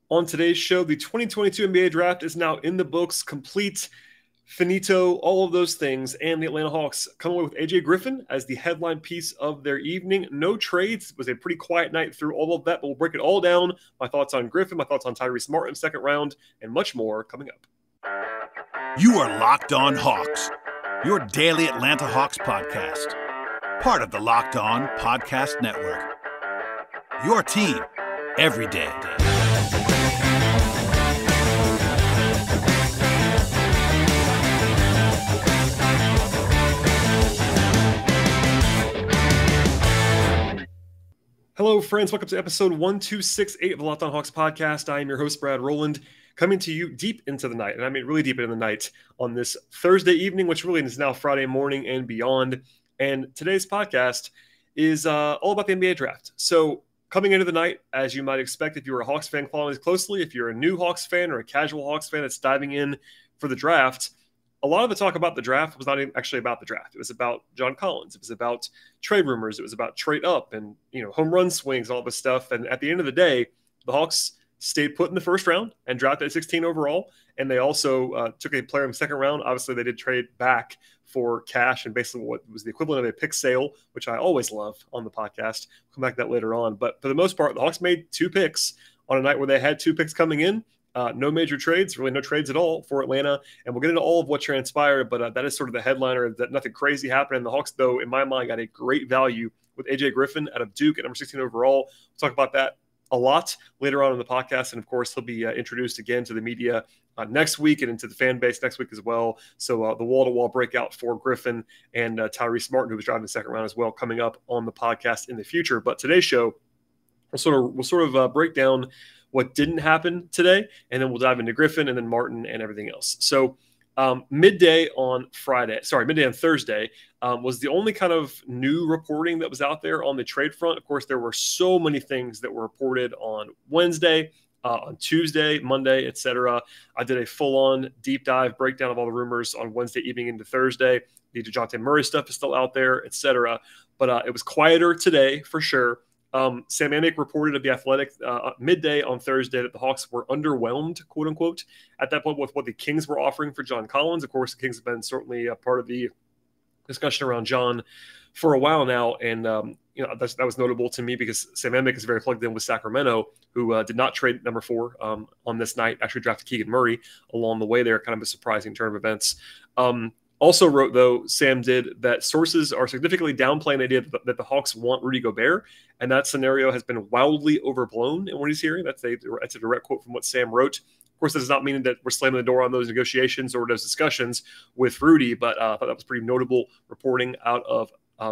On today's show, the 2022 NBA draft is now in the books, complete, finito, all of those things, and the Atlanta Hawks come away with AJ Griffin as the headline piece of their evening. No trades. It was a pretty quiet night through all of that, but we'll break it all down. My thoughts on Griffin, my thoughts on Tyrese Martin, second round, and much more coming up. You are Locked On Hawks, your daily Atlanta Hawks podcast. Part of the Locked On Podcast Network. Your team every day. Hello, friends. Welcome to episode 1268 of the Locked On Hawks podcast. I am your host, Brad Rowland, coming to you deep into the night, and I mean really deep into the night on this Thursday evening, which really is now Friday morning and beyond. And today's podcast is all about the NBA draft. So coming into the night, as you might expect, if you're a Hawks fan following this closely, if you're a new Hawks fan or a casual Hawks fan that's diving in for the draft, a lot of the talk about the draft was not even actually about the draft. It was about John Collins. It was about trade rumors. It was about trade up and, home run swings, all this stuff. And at the end of the day, the Hawks stayed put in the first round and drafted at 16 overall. And they also took a player in the second round. Obviously, they did trade back for cash and basically what was the equivalent of a pick sale, which I always love on the podcast. We'll come back to that later on. But for the most part, the Hawks made two picks on a night where they had two picks coming in. No major trades, really no trades at all for Atlanta. And we'll get into all of what transpired, but that is sort of the headliner, that nothing crazy happened. And the Hawks, though, in my mind, got a great value with AJ Griffin out of Duke at number 16 overall. We'll talk about that a lot later on in the podcast. And, of course, he'll be introduced again to the media next week and into the fan base next week as well. So the wall-to-wall breakout for Griffin and Tyrese Martin, who was driving the second round as well, coming up on the podcast in the future. But today's show, we'll sort of break down what didn't happen today, and then we'll dive into Griffin and then Martin and everything else. So midday on Thursday was the only kind of new reporting that was out there on the trade front. Of course, there were so many things that were reported on Wednesday, on Tuesday, Monday, etc. I did a full-on deep dive breakdown of all the rumors on Wednesday evening into Thursday. The DeJounte Murray stuff is still out there, etc. But it was quieter today for sure. Sam Amick reported of The Athletic midday on Thursday that the Hawks were underwhelmed, quote unquote, at that point with what the Kings were offering for John Collins. Of course, the Kings have been certainly a part of the discussion around John for a while now. And, that was notable to me because Sam Amick is very plugged in with Sacramento, who did not trade number 4 on this night, actually drafted Keegan Murray along the way there, kind of a surprising turn of events. Also wrote, though, Sam did, that sources are significantly downplaying the idea that the Hawks want Rudy Gobert, and that scenario has been wildly overblown in what he's hearing. That's a direct quote from what Sam wrote. Of course, that does not mean that we're slamming the door on those negotiations or those discussions with Rudy, but I thought that was pretty notable reporting out of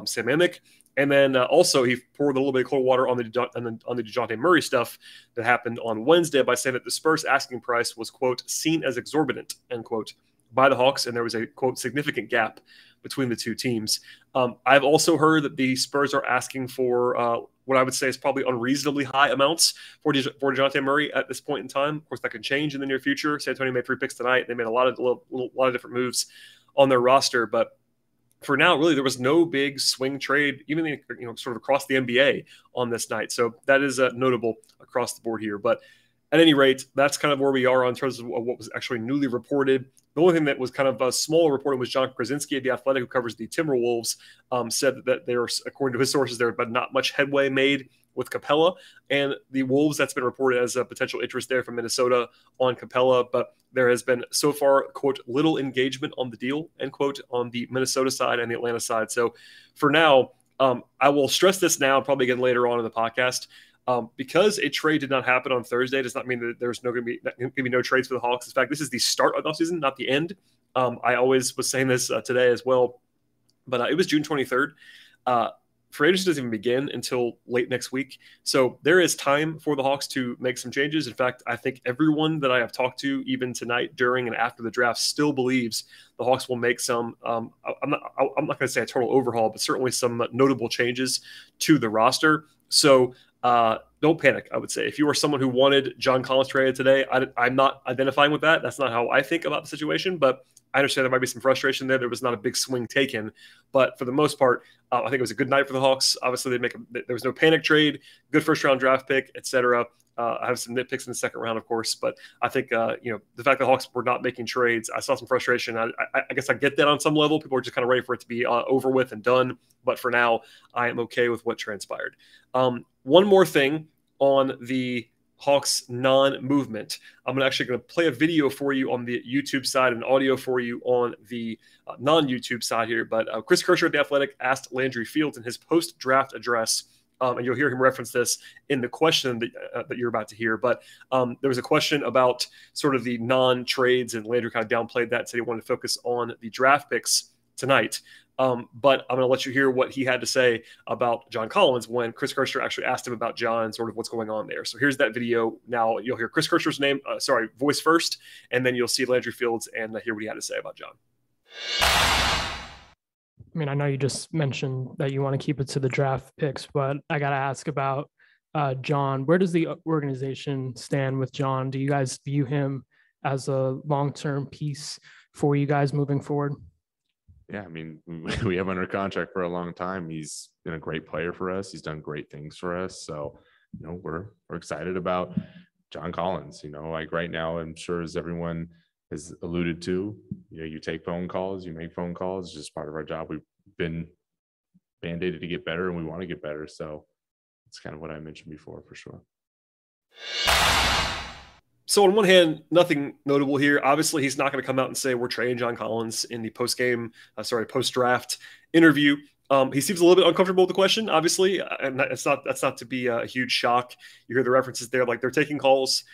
Sam Amick. And then also he poured a little bit of cold water on the DeJounte Murray stuff that happened on Wednesday by saying that the Spurs asking price was, quote, seen as exorbitant, end quote, by the Hawks, and there was a, quote, significant gap between the two teams. I've also heard that the Spurs are asking for what I would say is probably unreasonably high amounts for DeJounte Murray at this point in time. Of course, that can change in the near future. San Antonio made 3 picks tonight. They made a lot of different moves on their roster, but for now, really, there was no big swing trade, even sort of across the NBA on this night. So that is notable across the board here. But at any rate, that's kind of where we are in terms of what was actually newly reported. The only thing that was kind of a small reporting was John Krasinski of The Athletic, who covers the Timberwolves, said that there, according to his sources, there had been not much headway made with Capella. And the Wolves, that's been reported as a potential interest there from Minnesota on Capella. But there has been so far, quote, little engagement on the deal, end quote, on the Minnesota side and the Atlanta side. So for now, I will stress this now, probably again later on in the podcast. Because a trade did not happen on Thursday does not mean that there's going to be no trades for the Hawks. In fact, this is the start of the offseason, not the end. I always was saying this today as well, but it was June 23rd. Free agency doesn't even begin until late next week. So there is time for the Hawks to make some changes. In fact, I think everyone that I have talked to, even tonight, during and after the draft, still believes the Hawks will make some, I'm not going to say a total overhaul, but certainly some notable changes to the roster. So don't panic, I would say. If you are someone who wanted John Collins traded today, I'm not identifying with that. That's not how I think about the situation, but I understand there might be some frustration there. There was not a big swing taken, but for the most part, I think it was a good night for the Hawks. Obviously, there was no panic trade, good first-round draft pick, etc. I have some nitpicks in the second round, of course, but I think, the fact that Hawks were not making trades, I saw some frustration. I guess I get that on some level. People are just kind of ready for it to be over with and done. But for now, I am okay with what transpired. One more thing on the Hawks non-movement. I'm actually going to play a video for you on the YouTube side and audio for you on the non-YouTube side here. But Chris Kirscher at The Athletic asked Landry Fields in his post-draft address, and you'll hear him reference this in the question that you're about to hear. But there was a question about sort of the non-trades, and Landry kind of downplayed that, said he wanted to focus on the draft picks tonight. But I'm going to let you hear what he had to say about John Collins when Chris Kirscher actually asked him about John and sort of what's going on there. So here's that video. Now you'll hear Chris Kirscher's voice first, and then you'll see Landry Fields and hear what he had to say about John. I mean, I know you just mentioned that you want to keep it to the draft picks, but I got to ask about John. Where does the organization stand with John? Do you guys view him as a long-term piece for you guys moving forward? Yeah, I mean, we have under contract for a long time. He's been a great player for us. He's done great things for us. So, we're excited about John Collins. Like right now, I'm sure as everyone has alluded to, you take phone calls, you make phone calls. It's just part of our job. We've been mandated to get better, and we want to get better. So it's kind of what I mentioned before, for sure. So on one hand, nothing notable here. Obviously, he's not going to come out and say we're trading John Collins in the post-draft interview. He seems a little bit uncomfortable with the question, obviously, and that's not to be a huge shock. You hear the references there, like they're taking calls.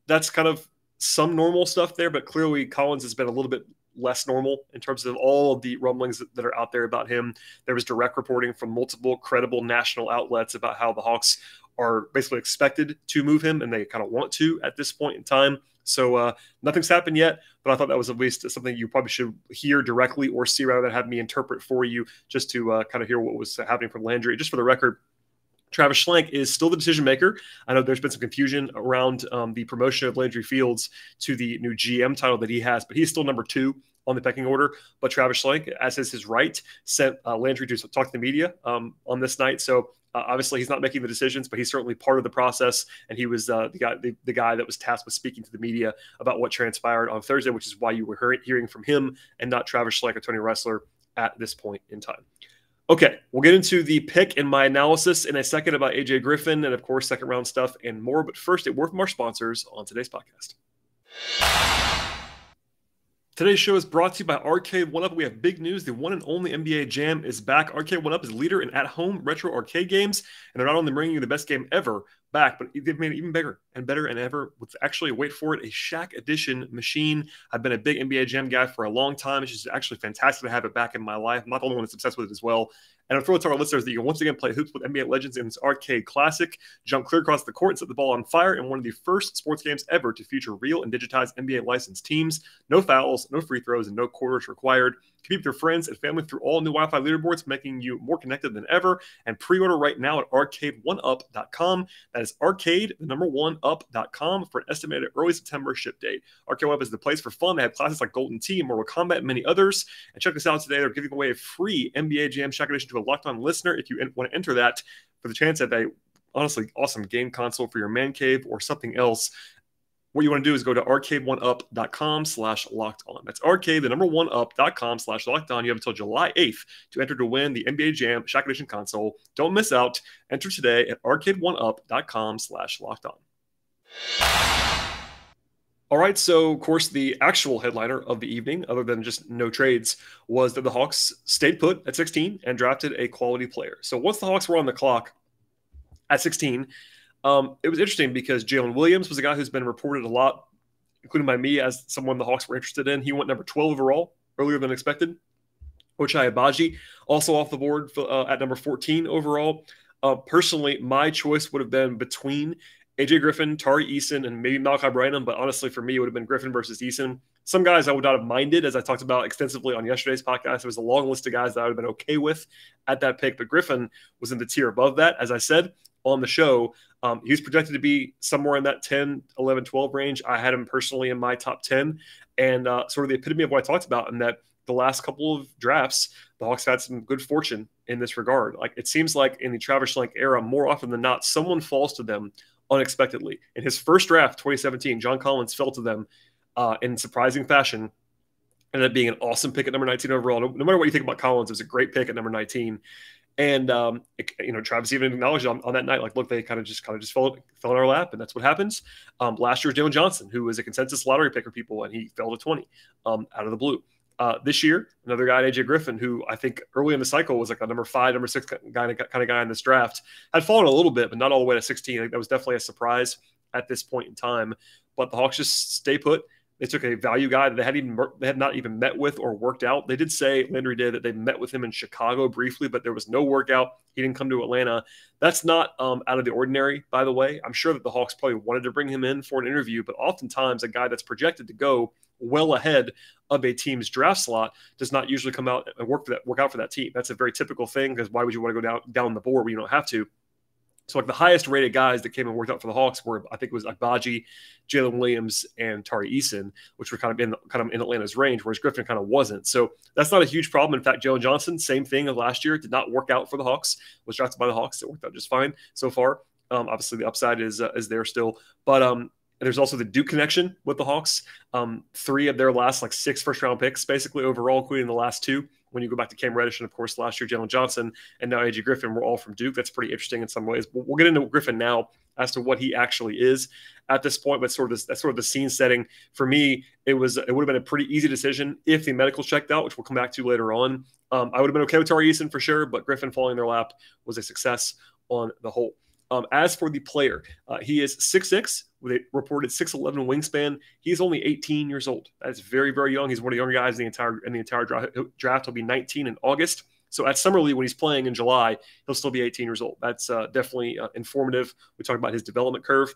That's kind of some normal stuff there, but clearly Collins has been a little bit less normal in terms of all of the rumblings that are out there about him. There was direct reporting from multiple credible national outlets about how the Hawks are basically expected to move him, and they kind of want to at this point in time. So nothing's happened yet, but I thought that was at least something you probably should hear directly or see rather than have me interpret for you, just to kind of hear what was happening from Landry. Just for the record, Travis Schlenk is still the decision maker. I know there's been some confusion around the promotion of Landry Fields to the new GM title that he has, but he's still number 2 on the pecking order. But Travis Schlenk, as is his right, sent Landry to talk to the media on this night. So obviously he's not making the decisions, but he's certainly part of the process. And he was the guy that was tasked with speaking to the media about what transpired on Thursday, which is why you were hearing from him and not Travis Schlenk or Tony Ressler at this point in time. Okay, we'll get into the pick and my analysis in a second about AJ Griffin and, of course, second round stuff and more. But first, a word from our sponsors on today's podcast. Today's show is brought to you by Arcade1Up. We have big news. The one and only NBA Jam is back. Arcade1Up is leader in at-home retro arcade games, and they're not only bringing you the best game ever back, but they've made it even bigger and better and ever with actually, wait for it, a Shaq Edition machine. I've been a big NBA Jam guy for a long time. It's just actually fantastic to have it back in my life. I'm not the only one that's obsessed with it as well. And I'm thrilled to our listeners that you can once again play hoops with NBA legends in this arcade classic. Jump clear across the court and set the ball on fire in one of the first sports games ever to feature real and digitized NBA licensed teams. No fouls, no free throws, and no quarters required. Compete with your friends and family through all new Wi-Fi leaderboards, making you more connected than ever. And pre-order right now at arcade1up.com. That is arcade1up.com for an estimated early September ship date. Arcade1up is the place for fun. They have classes like Golden Tee, Mortal Kombat, and many others. And check this out today. They're giving away a free NBA Jam Shaq Edition to a Locked On listener. If you want to enter that for the chance at a honestly awesome game console for your man cave or something else, what you want to do is go to arcade1up.com/lockedon. That's arcade1up.com/lockedon. You have until July 8th to enter to win the NBA Jam Shaq Edition console. Don't miss out. Enter today at arcade1up.com/lockedon. All right, so of course the actual headliner of the evening, other than just no trades, was that the Hawks stayed put at 16 and drafted a quality player. So once the Hawks were on the clock at 16, it was interesting because Jalen Williams was a guy who's been reported a lot, including by me, as someone the Hawks were interested in. He went number 12 overall, earlier than expected. Ochai Agbaji also off the board at number 14 overall. Personally, my choice would have been between AJ Griffin, Tari Eason, and maybe Malachi Branham, but honestly, for me, it would have been Griffin versus Eason. Some guys I would not have minded, as I talked about extensively on yesterday's podcast. There was a long list of guys that I would have been okay with at that pick, but Griffin was in the tier above that. As I said on the show, he was projected to be somewhere in that 10, 11, 12 range. I had him personally in my top 10, and sort of the epitome of what I talked about in that the last couple of drafts, the Hawks had some good fortune in this regard. Like, it seems like in the Travis Schlenk era, more often than not, someone falls to them unexpectedly. In his first draft, 2017, John Collins fell to them in surprising fashion. Ended up being an awesome pick at number 19 overall. No matter what you think about Collins, it was a great pick at number 19. And Travis even acknowledged on that night, like, look, they kind of just fell in our lap, and that's what happens. Last year was Jalen Johnson, who was a consensus lottery pick for people, and he fell to 20 out of the blue. This year, another guy, AJ Griffin, who I think early in the cycle was like a number 5, number 6 kind of guy in this draft, had fallen a little bit, but not all the way to 16. I think that was definitely a surprise at this point in time. But the Hawks just stay put. They took a value guy that they had not even met with or worked out. They did say, Landry did, that they met with him in Chicago briefly, but there was no workout. He didn't come to Atlanta. That's not out of the ordinary, by the way. I'm sure that the Hawks probably wanted to bring him in for an interview, but oftentimes a guy that's projected to go well ahead of a team's draft slot does not usually come out and work out for that team. That's a very typical thing, because why would you want to go down the board where you don't have to? So like the highest rated guys that came and worked out for the Hawks were, I think it was Agbaji, Jalen Williams, and Tari Eason, which were kind of in Atlanta's range, whereas Griffin kind of wasn't. So that's not a huge problem. In fact, Jalen Johnson, same thing as last year, did not work out for the Hawks, was drafted by the Hawks. It worked out just fine so far. Obviously the upside is there still, but there's also the Duke connection with the Hawks. 3 of their last 6 first-round picks, basically overall, including the last 2. When you go back to Cam Reddish and, of course, last year, Jalen Johnson, and now AJ Griffin, were all from Duke. That's pretty interesting in some ways. We'll get into Griffin now as to what he actually is at this point, but that's sort of the scene setting. For me, it would have been a pretty easy decision if the medical checked out, which we'll come back to later on. I would have been okay with Tari Eason for sure, but Griffin falling in their lap was a success on the whole. As for the player, he is 6'6", with a reported 6'11" wingspan. He's only 18 years old. That's very, very young. He's one of the younger guys in the entire draft. He'll be 19 in August. So at Summer League, when he's playing in July, he'll still be 18 years old. That's definitely informative. We talked about his development curve.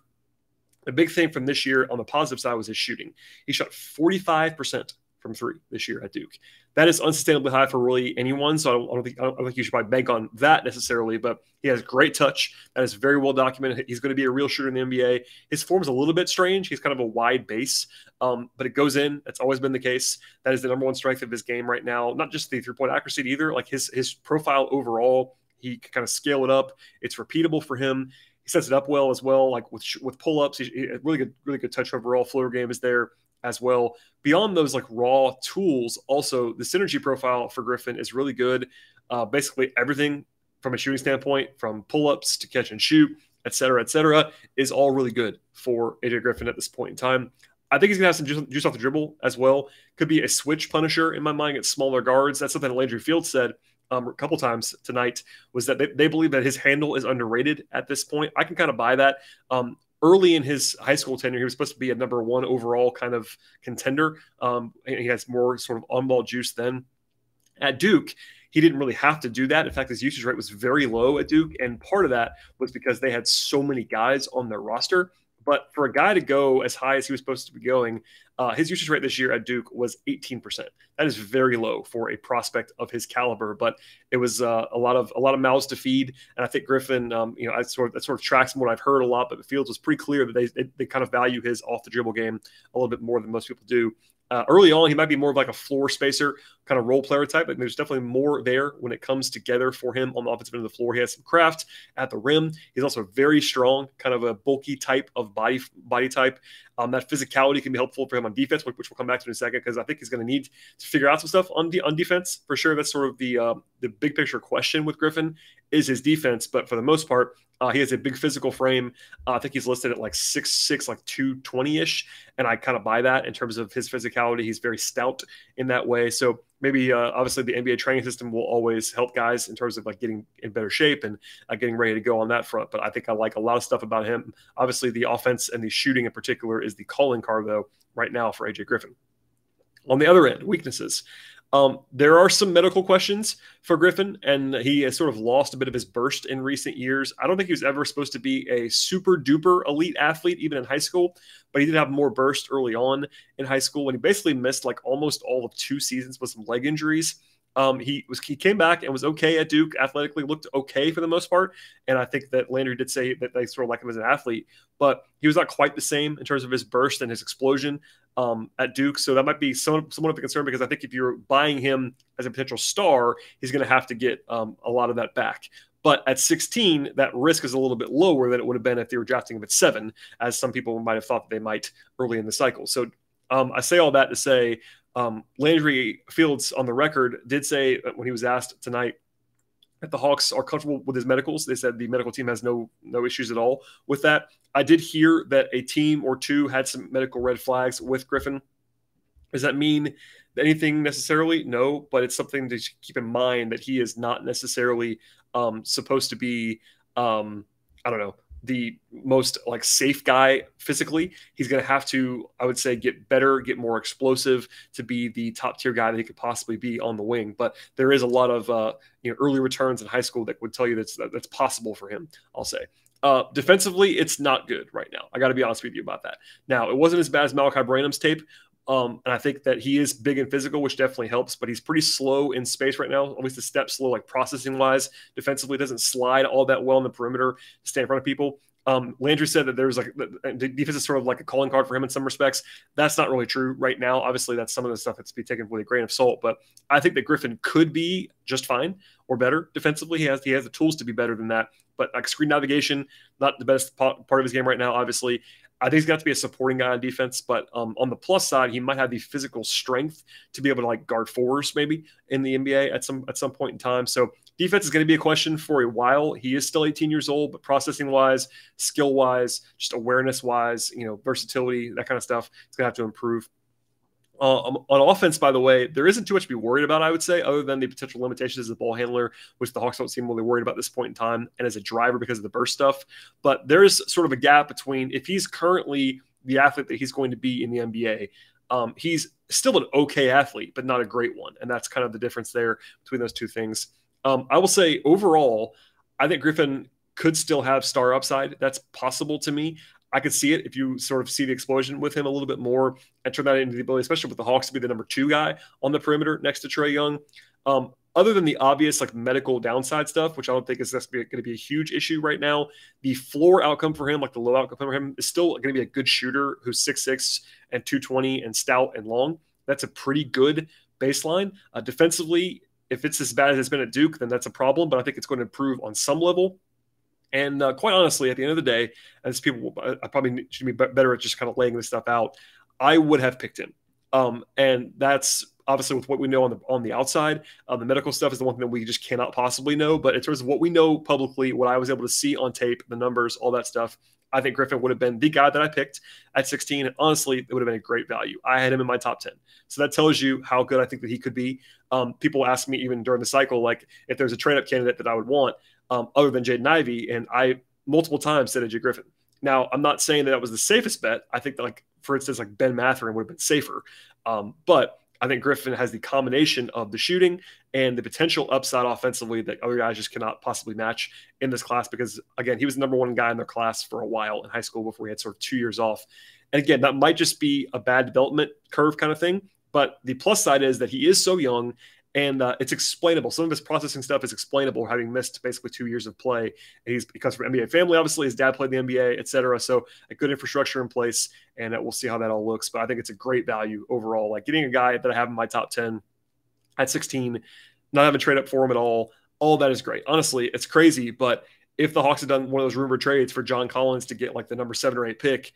The big thing from this year on the positive side was his shooting. He shot 45% from 3 this year at Duke. That is unsustainably high for really anyone, so I don't think you should probably bank on that necessarily, but he has great touch. That is very well documented. He's going to be a real shooter in the NBA. His form is a little bit strange. He's kind of a wide base, but it goes in. That's always been the case. That is the number one strength of his game right now. Not just the three-point accuracy either. Like his profile overall, he can kind of scale it up. It's repeatable for him. He sets it up well as well, like with pull-ups. He really good touch overall. Floater game is there as well. Beyond those raw tools, also the synergy profile for Griffin is really good. Basically everything from a shooting standpoint, from pull-ups to catch and shoot, et cetera, is all really good for AJ Griffin at this point in time. I think he's going to have some juice off the dribble as well. Could be a switch punisher in my mind at smaller guards. That's something that Landry Fields said a couple times tonight, was that they believe that his handle is underrated at this point. I can kind of buy that. Early in his high school tenure, he was supposed to be a number 1 overall kind of contender. And he has more sort of on-ball juice then. At Duke, he didn't really have to do that. In fact, his usage rate was very low at Duke, and part of that was because they had so many guys on their roster. But for a guy to go as high as he was supposed to be going, his usage rate this year at Duke was 18%. That is very low for a prospect of his caliber, but it was a lot of mouths to feed. And I think Griffin, that sort of tracks from what I've heard a lot, but the Fields was pretty clear that they kind of value his off the dribble game a little bit more than most people do. Early on, he might be more of like a floor spacer, kind of role player type, but there's definitely more there when it comes together for him on the offensive end of the floor. He has some craft at the rim. He's also very strong, kind of a bulky type of body type. That physicality can be helpful for him on defense, which we'll come back to in a second, because I think he's going to need to figure out some stuff on defense for sure. That's sort of the big picture question with Griffin is his defense, but for the most part, he has a big physical frame. I think he's listed at 6'6", 220-ish, and I kind of buy that in terms of his physicality. He's very stout in that way. So maybe obviously the NBA training system will always help guys in terms of getting in better shape and getting ready to go on that front. But I think I like a lot of stuff about him. Obviously the offense and the shooting in particular is the calling card, though, right now for AJ Griffin. On the other end, weaknesses. There are some medical questions for Griffin, and he has sort of lost a bit of his burst in recent years. I don't think he was ever supposed to be a super duper elite athlete, even in high school, but he did have more burst early on in high school when he basically missed almost all of 2 seasons with some leg injuries. He came back and was okay at Duke, athletically looked okay for the most part. And I think that Landry did say that they sort of like him as an athlete, but he was not quite the same in terms of his burst and his explosion at Duke. So that might be somewhat of a concern, because I think if you're buying him as a potential star, he's going to have to get a lot of that back. But at 16, that risk is a little bit lower than it would have been if they were drafting him at 7, as some people might have thought that they might early in the cycle. So I say all that to say Landry Fields on the record did say when he was asked tonight that the Hawks are comfortable with his medicals. They said the medical team has no issues at all with that. I did hear that a team or two had some medical red flags with Griffin. Does that mean anything necessarily? No, but it's something to keep in mind that he is not necessarily supposed to be, I don't know, the most like safe guy physically. He's going to have to, I would say, get better, get more explosive to be the top tier guy that he could possibly be on the wing. But there is a lot of early returns in high school that would tell you that's possible for him, I'll say. Defensively, it's not good right now. I got to be honest with you about that. Now, it wasn't as bad as Malachi Branham's tape. And I think that he is big and physical, which definitely helps, but he's pretty slow in space right now. At least the step slow, like processing wise, defensively doesn't slide all that well in the perimeter to stay in front of people. Landry said that there's like the defense is sort of like a calling card for him in some respects. That's not really true right now. Obviously, that's some of the stuff that's to be taken with a grain of salt, but I think that Griffin could be just fine or better defensively. He has the tools to be better than that, but like screen navigation, not the best part of his game right now, obviously. I think he's got to be a supporting guy on defense, but on the plus side, he might have the physical strength to be able to like guard fours maybe in the NBA at some point in time. So defense is going to be a question for a while. He is still 18 years old, but processing wise, skill wise, just awareness wise, versatility, that kind of stuff, it's going to have to improve. On offense, by the way, there isn't too much to be worried about, I would say, other than the potential limitations as a ball handler, which the Hawks don't seem really worried about at this point in time, and as a driver because of the burst stuff. But there's sort of a gap between if he's currently the athlete that he's going to be in the NBA, he's still an okay athlete, but not a great one. And that's kind of the difference there between those two things. I will say overall, I think Griffin could still have star upside. That's possible to me. I could see it if you sort of see the explosion with him a little bit more and turn that into the ability, especially with the Hawks, to be the number 2 guy on the perimeter next to Trae Young. Other than the obvious like medical downside stuff, which I don't think is going to be a huge issue right now, the floor outcome for him, like the low outcome for him, is still going to be a good shooter who's 6'6" and 220 and stout and long. That's a pretty good baseline. Defensively, if it's as bad as it's been at Duke, then that's a problem, but I think it's going to improve on some level. And quite honestly, at the end of the day, as people, I probably should be better at just kind of laying this stuff out. I would have picked him, and that's obviously with what we know on the outside. The medical stuff is the one thing that we just cannot possibly know. But in terms of what we know publicly, what I was able to see on tape, the numbers, all that stuff, I think Griffin would have been the guy that I picked at 16. And honestly, it would have been a great value. I had him in my top 10. So that tells you how good I think that he could be. People ask me even during the cycle, like if there's a trade-up candidate that I would want other than Jaden Ivey. And I multiple times said AJ Griffin. Now, I'm not saying that was the safest bet. I think that, like, for instance, like Ben Mathurin would have been safer. But I think Griffin has the combination of the shooting and the potential upside offensively that other guys just cannot possibly match in this class because, again, he was the number 1 guy in their class for a while in high school before he had sort of 2 years off. And again, that might just be a bad development curve kind of thing. But the plus side is that he is so young and it's explainable. Some of his processing stuff is explainable, having missed basically 2 years of play. And he comes from an NBA family, obviously. His dad played in the NBA, et cetera. So a good infrastructure in place, and we'll see how that all looks. But I think it's a great value overall. Like getting a guy that I have in my top 10 at 16, not having trade up for him at all that is great. Honestly, it's crazy. But if the Hawks had done one of those rumored trades for John Collins to get like the number 7 or 8 pick,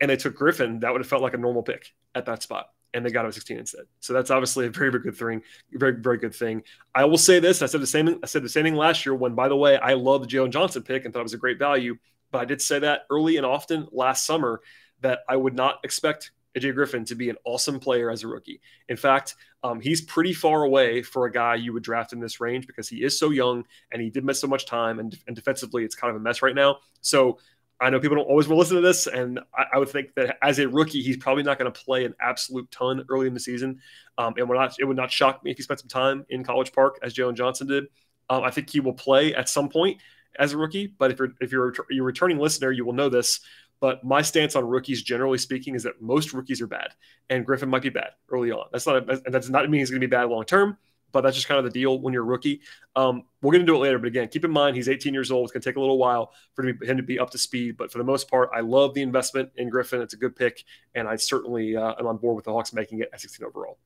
and they took Griffin, that would have felt like a normal pick at that spot. And they got him at 16 instead. So that's obviously a very, very good thing. Very, very good thing. I will say this. I said the same thing last year when, by the way, I loved the Jalen Johnson pick and thought it was a great value. But I did say that early and often last summer that I would not expect AJ Griffin to be an awesome player as a rookie. In fact, he's pretty far away for a guy you would draft in this range because he is so young and he did miss so much time. And defensively, it's kind of a mess right now. So I know people don't always want to listen to this, and I would think that as a rookie, he's probably not going to play an absolute ton early in the season. And it would not shock me if he spent some time in College Park, as Jalen Johnson did. I think he will play at some point as a rookie, but if you're a returning listener, you will know this. But my stance on rookies, generally speaking, is that most rookies are bad, and Griffin might be bad early on. That does not mean he's going to be bad long term. But that's just kind of the deal when you're a rookie. We're going to do it later. But again, keep in mind, he's 18 years old. It's going to take a little while for him to be up to speed. But for the most part, I love the investment in Griffin. It's a good pick. And I certainly am on board with the Hawks making it at 16 overall.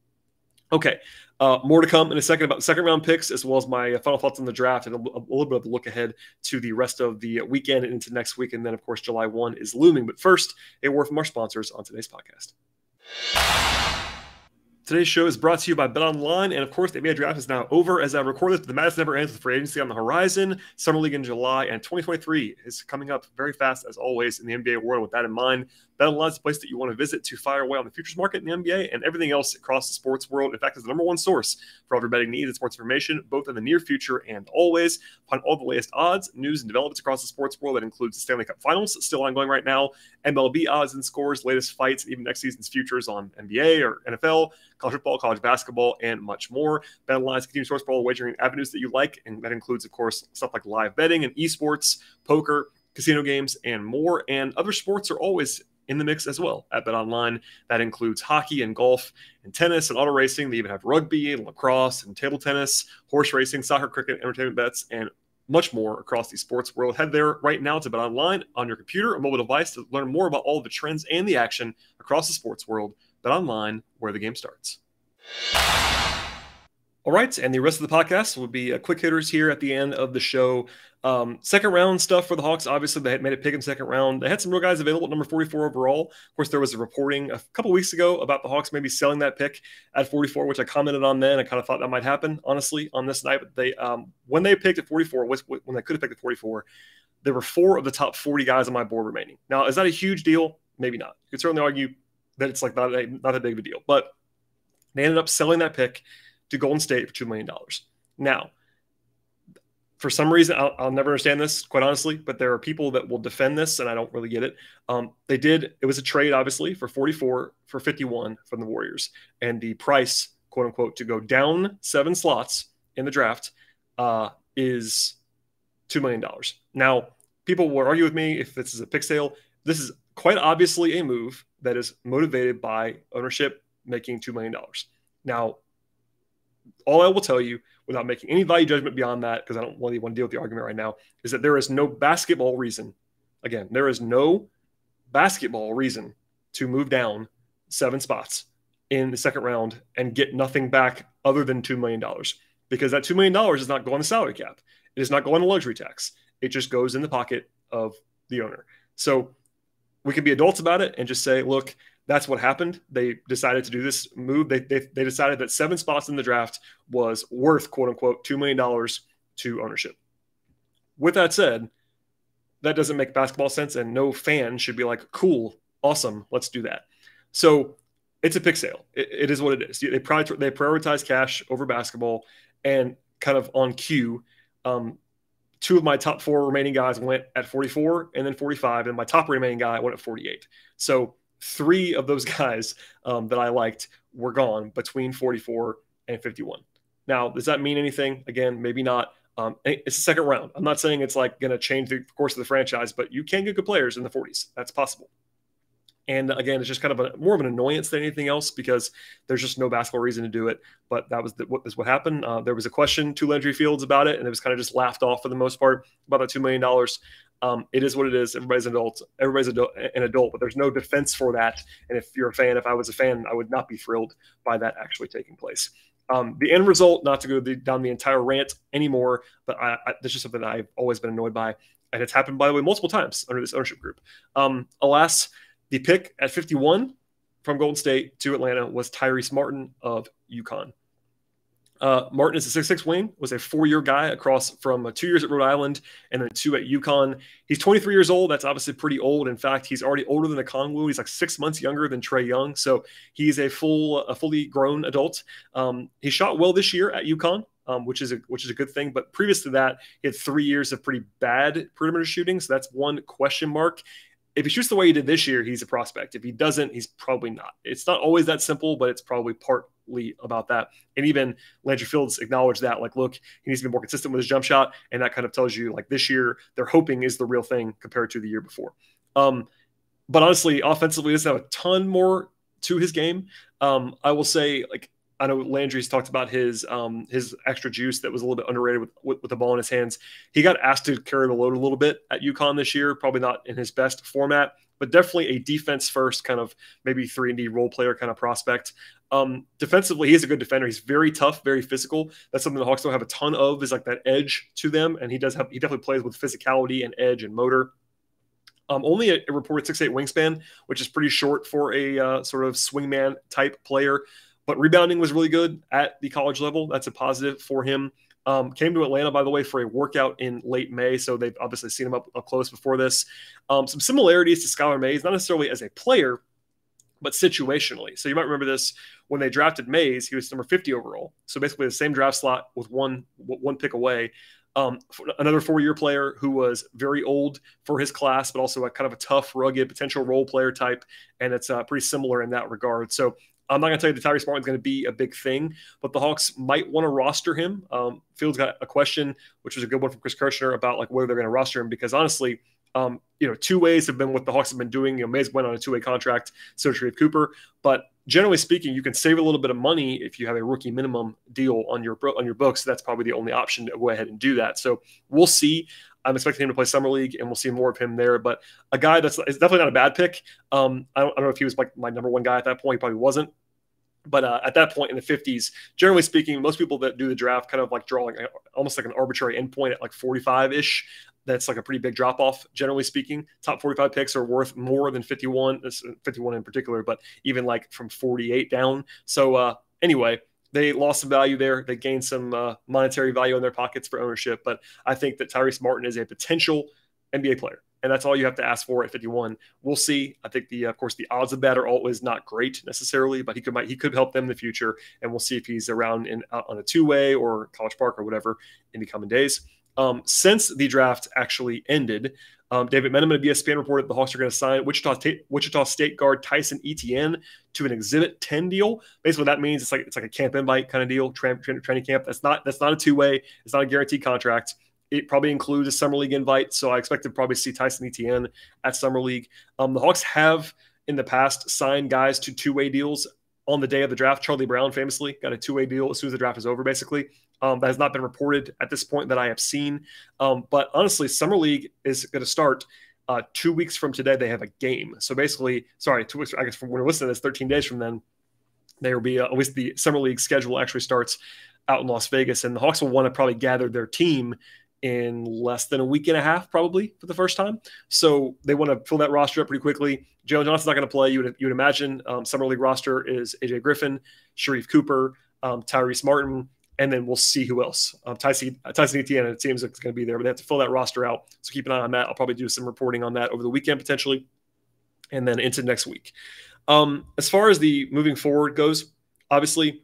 Okay. More to come in a second about the second round picks, as well as my final thoughts on the draft and a little bit of a look ahead to the rest of the weekend and into next week. And then, of course, July 1 is looming. But first, a word from our sponsors on today's podcast. Today's show is brought to you by BetOnline, and of course, the NBA draft is now over as I record this, but the madness never ends with free agency on the horizon. Summer League in July, and 2023 is coming up very fast, as always, in the NBA world. With that in mind, BetOnline is the place that you want to visit to fire away on the futures market in the NBA and everything else across the sports world. In fact, it's the number one source for all your betting needs and sports information, both in the near future and always. Find all the latest odds, news, and developments across the sports world. That includes the Stanley Cup Finals, still ongoing right now, MLB odds and scores, latest fights, and even next season's futures on NBA or NFL, college football, college basketball, and much more. BetOnline is a continued source for all the wagering avenues that you like, and that includes, of course, stuff like live betting and esports, poker, casino games, and more. And other sports are always in the mix as well at BetOnline. That includes hockey and golf and tennis and auto racing. They even have rugby and lacrosse and table tennis, horse racing, soccer, cricket, entertainment bets, and much more across the sports world. Head there right now to BetOnline on your computer or mobile device to learn more about all the trends and the action across the sports world. BetOnline, where the game starts. All right, and the rest of the podcast will be quick hitters here at the end of the show. Second round stuff for the Hawks. Obviously, they had made a pick in the second round. They had some real guys available at number 44 overall. Of course, there was a reporting a couple weeks ago about the Hawks maybe selling that pick at 44, which I commented on then. I kind of thought that might happen, honestly, on this night. But they, when they picked at 44, when they could have picked at 44, there were 4 of the top 40 guys on my board remaining. Now, is that a huge deal? Maybe not. You could certainly argue that it's like not that big of a deal. But they ended up selling that pick to Golden State for $2 million. Now, for some reason, I'll never understand this, quite honestly, but there are people that will defend this, and I don't really get it. It was a trade, obviously, for 44 for 51 from the Warriors. And the price, quote unquote, to go down 7 slots in the draft is $2 million. Now, people will argue with me if this is a pick sale. This is quite obviously a move that is motivated by ownership making $2 million. Now, all I will tell you, without making any value judgment beyond that, because I don't really want to deal with the argument right now, is that there is no basketball reason. Again, there is no basketball reason to move down 7 spots in the second round and get nothing back other than $2 million. Because that $2 million is not going to salary cap. It is not going to luxury tax. It just goes in the pocket of the owner. So we can be adults about it and just say, look, that's what happened. They decided to do this move. They decided that 7 spots in the draft was worth, quote unquote, $2 million to ownership. With that said, that doesn't make basketball sense, and no fan should be like, cool, awesome, let's do that. So it's a pick sale. It is what it is. They prioritize cash over basketball, and kind of on cue, 2 of my top 4 remaining guys went at 44 and then 45, and my top remaining guy went at 48. So 3 of those guys that I liked were gone between 44 and 51. Now, does that mean anything? Again, maybe not. It's the second round. I'm not saying it's like going to change the course of the franchise, but you can get good players in the 40s. That's possible. And again, it's just kind of more of an annoyance than anything else, because there's just no basketball reason to do it. But that was what happened. There was a question to Landry Fields about it, and it was kind of just laughed off for the most part about that $2 million. It is what it is. Everybody's an adult, but there's no defense for that. And if you're a fan, if I was a fan, I would not be thrilled by that actually taking place. The end result, not to go down the entire rant anymore, but that's just something that I've always been annoyed by. And it's happened, by the way, multiple times under this ownership group. Alas, the pick at 51 from Golden State to Atlanta was Tyrese Martin of UConn. Martin is a 6'6" wing, was a 4-year guy across from 2 years at Rhode Island and then 2 at UConn. He's 23 years old. That's obviously pretty old. In fact, he's already older than the Kongwu. He's like 6 months younger than Trae Young. So he's a fully grown adult. He shot well this year at UConn, which is a good thing. But previous to that, he had 3 years of pretty bad perimeter shooting. So that's one question mark. If he shoots the way he did this year, he's a prospect. If he doesn't, he's probably not. It's not always that simple, but it's probably partly about that. And even Landry Fields acknowledged that, like, look, he needs to be more consistent with his jump shot. And that kind of tells you, like, this year they're hoping is the real thing compared to the year before. But honestly, offensively, he doesn't have a ton more to his game. I will say, like, I know Landry's talked about his extra juice that was a little bit underrated with the ball in his hands. He got asked to carry the load a little bit at UConn this year, probably not in his best format, but definitely a defense first kind of maybe 3-and-D role player kind of prospect. Defensively, he's a good defender. He's very tough, very physical. That's something the Hawks don't have a ton of, is like that edge to them. And he definitely plays with physicality and edge and motor. Only a reported 6'8" wingspan, which is pretty short for a sort of swingman type player. But rebounding was really good at the college level. That's a positive for him. Came to Atlanta, by the way, for a workout in late May. So they've obviously seen him up close before this. Some similarities to Skylar Mays, not necessarily as a player, but situationally. So you might remember this when they drafted Mays, he was number 50 overall. So basically the same draft slot with one pick away. Another 4-year player who was very old for his class, but also a kind of a tough, rugged, potential role player type. And it's pretty similar in that regard. So I'm not going to tell you that Tyrese Martin is going to be a big thing, but the Hawks might want to roster him. Fields got a question, which was a good one from Chris Kirshner, about like whether they're going to roster him, because honestly, two ways have been what the Hawks have been doing. Mays went on a 2-way contract, so did Cooper. But generally speaking, you can save a little bit of money if you have a rookie minimum deal on your books. That's probably the only option to go ahead and do that. So we'll see. I'm expecting him to play summer league, and we'll see more of him there. But a guy is definitely not a bad pick. I don't know if he was like my number one guy at that point. He probably wasn't. But at that point in the 50s, generally speaking, most people that do the draft kind of like draw almost like an arbitrary endpoint at like 45-ish. That's like a pretty big drop off, generally speaking. Top 45 picks are worth more than 51 in particular, but even like from 48 down. So anyway, they lost some value there. They gained some monetary value in their pockets for ownership. But I think that Tyrese Martin is a potential NBA player. And that's all you have to ask for at 51. We'll see. I think of course, the odds of that are always not great necessarily, but he could help them in the future. And we'll see if he's around on a 2-way or College Park or whatever in the coming days. Since the draft actually ended, David Meneman of ESPN reported the Hawks are going to sign Wichita State guard Tyson Etienne to an Exhibit 10 deal. Basically, what that means it's like a camp invite kind of deal, training camp. That's not a 2-way. It's not a guaranteed contract. It probably includes a summer league invite, so I expect to probably see Tyson Etienne at summer league. The Hawks have in the past signed guys to 2-way deals on the day of the draft. Charlie Brown famously got a 2-way deal as soon as the draft is over, basically. That has not been reported at this point that I have seen. But honestly, summer league is going to start 2 weeks from today. They have a game. So basically, 2 weeks, I guess from when we're listening to this, 13 days from then, there will be at least the summer league schedule actually starts out in Las Vegas. And the Hawks will want to probably gather their team in less than a week and a half, probably for the first time. So they want to fill that roster up pretty quickly. Jalen Johnson's not going to play. You would imagine summer league roster is AJ Griffin, Sharif Cooper, Tyrese Martin, and then we'll see who else. Tyson Etienne, it seems like it's going to be there, but they have to fill that roster out. So keep an eye on that. I'll probably do some reporting on that over the weekend potentially, and then into next week. As far as the moving forward goes, obviously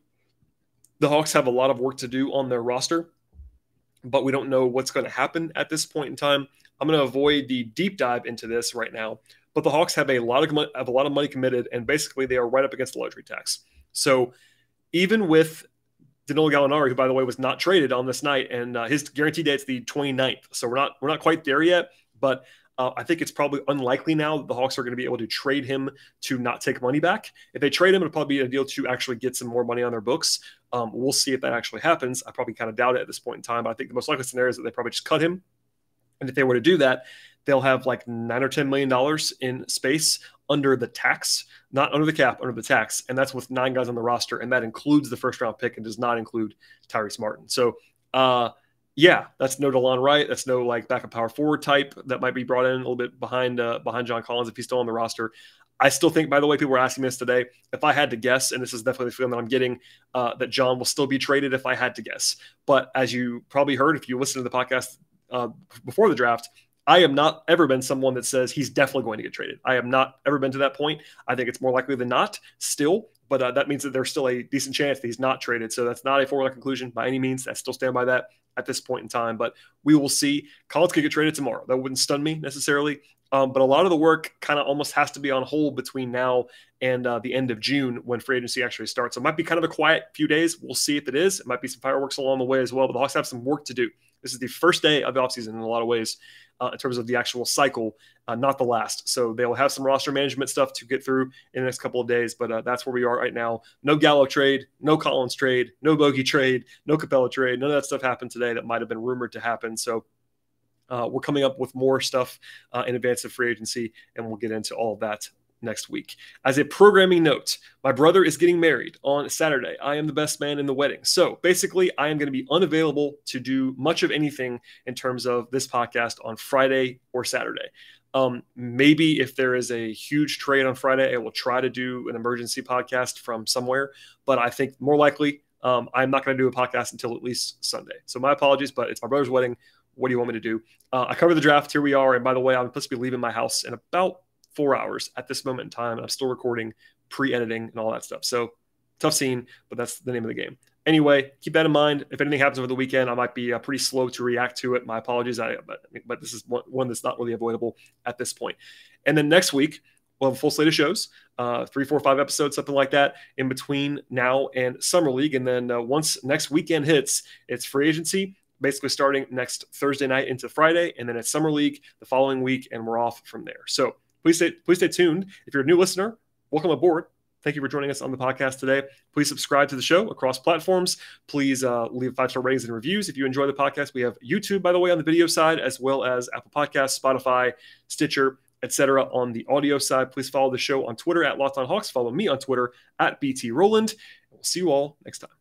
the Hawks have a lot of work to do on their roster, but we don't know what's going to happen at this point in time. I'm going to avoid the deep dive into this right now, but the Hawks have a lot of money committed, and basically they are right up against the luxury tax. So even with Danilo Gallinari, who by the way was not traded on this night, and his guarantee date's the 29th, so we're not quite there yet, but I think it's probably unlikely now that the Hawks are going to be able to trade him to not take money back. If they trade him, it'll probably be a deal to actually get some more money on their books. We'll see if that actually happens. I probably kind of doubt it at this point in time, but I think the most likely scenario is that they probably just cut him. And if they were to do that, they'll have like $9 or $10 million in space under the tax, not under the cap, under the tax. And that's with 9 guys on the roster. And that includes the first round pick and does not include Tyrese Martin. So, yeah, that's no DeLon Wright. That's no like backup power forward type that might be brought in a little bit behind John Collins if he's still on the roster. I still think, by the way, people were asking me this today. If I had to guess, and this is definitely the feeling that I'm getting, that John will still be traded if I had to guess. But as you probably heard, if you listen to the podcast before the draft, I have not ever been someone that says he's definitely going to get traded. I have not ever been to that point. I think it's more likely than not still, but that means that there's still a decent chance that he's not traded. So that's not a foregone conclusion by any means. I still stand by that at this point in time, but we will see. Collins could get traded tomorrow. That wouldn't stun me necessarily. But a lot of the work kind of almost has to be on hold between now and the end of June when free agency actually starts. So it might be kind of a quiet few days. We'll see if it is. It might be some fireworks along the way as well, but the Hawks have some work to do. This is the first day of the offseason in a lot of ways in terms of the actual cycle, not the last. So they'll have some roster management stuff to get through in the next couple of days, but that's where we are right now. No Gallo trade, no Collins trade, no Bogey trade, no Capella trade. None of that stuff happened today that might have been rumored to happen. So we're coming up with more stuff in advance of free agency, and we'll get into all of that next week. As a programming note, my brother is getting married on Saturday. I am the best man in the wedding. So basically, I am going to be unavailable to do much of anything in terms of this podcast on Friday or Saturday. Maybe if there is a huge trade on Friday, I will try to do an emergency podcast from somewhere. But I think more likely, I'm not going to do a podcast until at least Sunday. So my apologies, but it's my brother's wedding. What do you want me to do? I covered the draft. Here we are. And by the way, I'm supposed to be leaving my house in about 4 hours at this moment in time, and I'm still recording, pre-editing, and all that stuff. So tough scene, but that's the name of the game. Anyway, keep that in mind. If anything happens over the weekend, I might be pretty slow to react to it. My apologies, but this is one that's not really avoidable at this point. And then next week, we'll have a full slate of shows, 3, 4, 5 episodes, something like that, in between now and Summer League. And then once next weekend hits, it's free agency, basically starting next Thursday night into Friday, and then it's Summer League the following week, and we're off from there. So please stay tuned. If you're a new listener, welcome aboard. Thank you for joining us on the podcast today. Please subscribe to the show across platforms. Please leave 5-star ratings and reviews if you enjoy the podcast. We have YouTube, by the way, on the video side, as well as Apple Podcasts, Spotify, Stitcher, etc. on the audio side. Please follow the show on Twitter at Locked On Hawks. Follow me on Twitter at BT Rowland. We'll see you all next time.